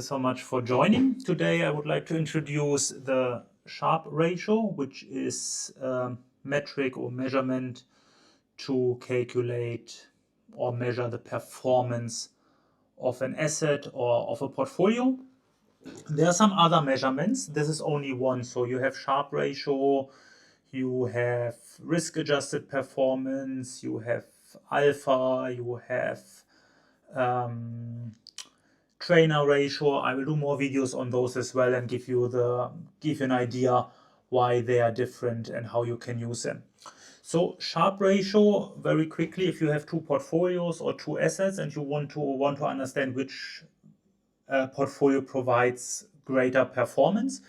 you so much for joining. Today I would like to introduce the Sharpe ratio, which is a metric or measurement to calculate or measure the performance of an asset or of a portfolio. There are some other measurements. This is only one. So you have Sharpe ratio, you have risk-adjusted performance, you have alpha, you have trainer ratio. I will do more videos on those as well and give you an idea why they are different and how you can use them. So Sharpe ratio, very quickly, if you have two portfolios or two assets and you want to understand which portfolio provides greater performance,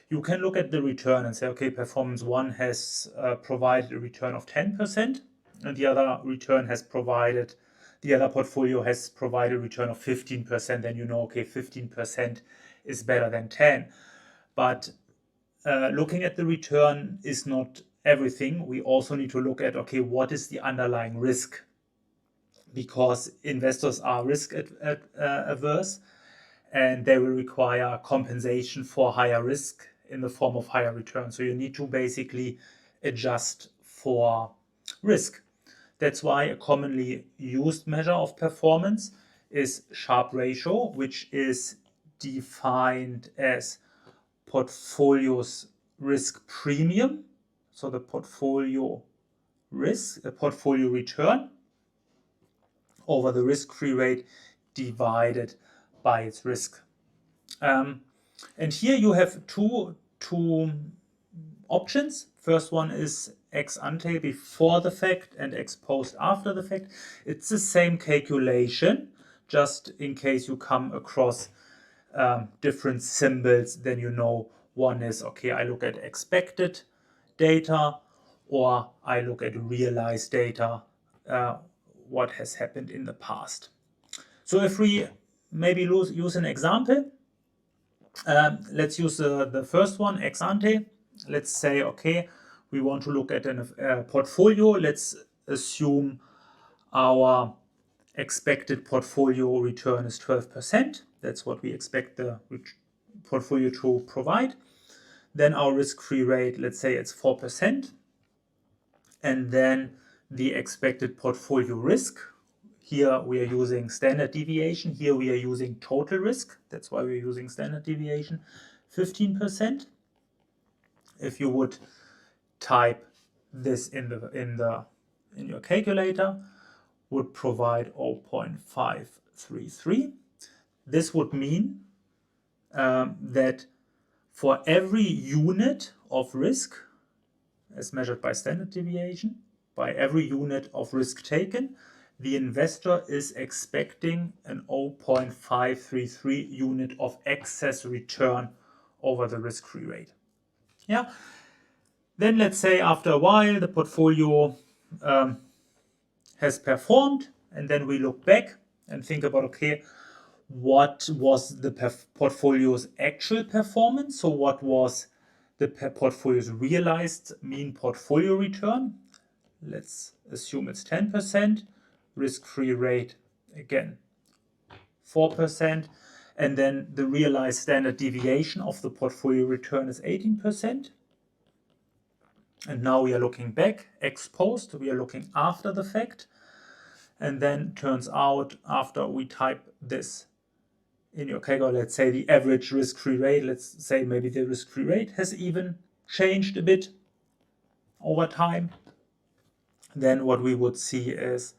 you can look at the return and say, okay, performance one has provided a return of 10%, and the other portfolio has provided a return of 15%. Then you know, okay, 15% is better than 10. But looking at the return is not everything. We also need to look at, okay, what is the underlying risk? Because investors are risk averse, and they will require compensation for higher risk in the form of higher return. So you need to basically adjust for risk. That's why a commonly used measure of performance is Sharpe ratio, which is defined as portfolio's risk premium. So the portfolio return over the risk-free rate divided by its risk. And here you have two options. First one is ex ante, before the fact, and ex post, after the fact. It's the same calculation, just in case you come across different symbols, then you know one is, okay, I look at expected data, or I look at realized data, what has happened in the past. So if we maybe use an example, let's use the first one, ex ante. Let's say, okay, we want to look at a portfolio. Let's assume our expected portfolio return is 12%. That's what we expect the portfolio to provide. Then our risk-free rate, let's say it's 4%. And then the expected portfolio risk. Here we are using standard deviation. Here we are using total risk. That's why we're using standard deviation, 15%. If you would type this in your calculator, would provide 0.533. This would mean that for every unit of risk, as measured by standard deviation, by every unit of risk taken, the investor is expecting an 0.533 unit of excess return over the risk-free rate. Yeah. Then let's say after a while the portfolio has performed, and then we look back and think about, okay, what was the portfolio's actual performance? So what was the portfolio's realized mean portfolio return? Let's assume it's 10%. Risk-free rate, again, 4%. And then the realized standard deviation of the portfolio return is 18%. And now we are looking back, ex post, we are looking after the fact. And then turns out, after we type this in your calculator, let's say the average risk-free rate, let's say maybe the risk-free rate has even changed a bit over time. Then what we would see is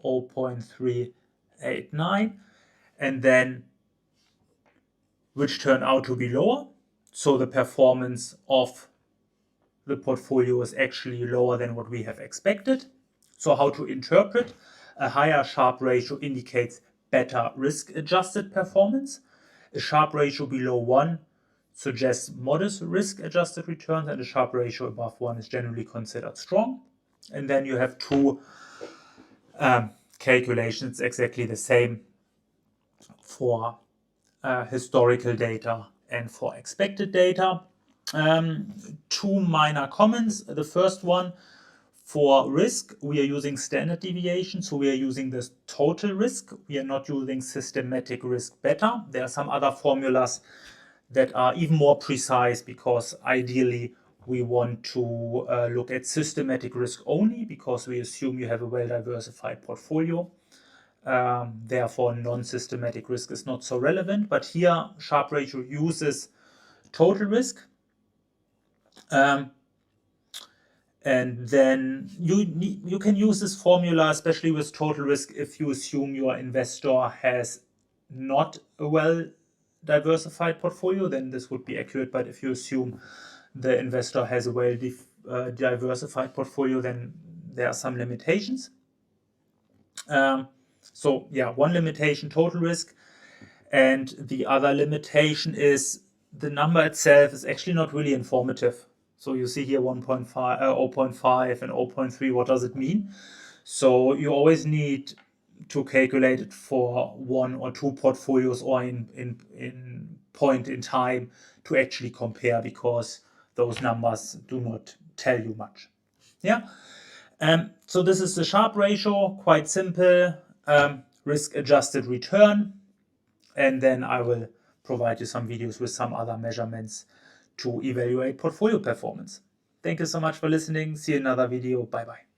0.389, and then which turned out to be lower. So the performance of the portfolio is actually lower than what we have expected. So how to interpret? A higher Sharpe ratio indicates better risk-adjusted performance. A Sharpe ratio below 1 suggests modest risk-adjusted returns, and a Sharpe ratio above 1 is generally considered strong. And then you have two calculations, exactly the same for historical data and for expected data. Two minor comments. The first one, For risk, we are using standard deviation, so we are using the total risk. We are not using systematic risk beta. There are some other formulas that are even more precise, because ideally we want to look at systematic risk only, because we assume you have a well-diversified portfolio. Therefore, non-systematic risk is not so relevant. But here, Sharpe Ratio uses total risk. And then you can use this formula, especially with total risk, if you assume your investor has not a well-diversified portfolio, then this would be accurate. But if you assume the investor has a well-diversified portfolio, then there are some limitations. So yeah, one limitation, total risk. And the other limitation is the number itself is actually not really informative. So you see here 1.5, 0.5 and 0.3, what does it mean? So you always need to calculate it for one or two portfolios, or in point in time, to actually compare, because those numbers do not tell you much. Yeah. So this is the Sharpe ratio, quite simple, risk-adjusted return. And then I will provide you some videos with some other measurements to evaluate portfolio performance. Thank you so much for listening. See you in another video. Bye bye.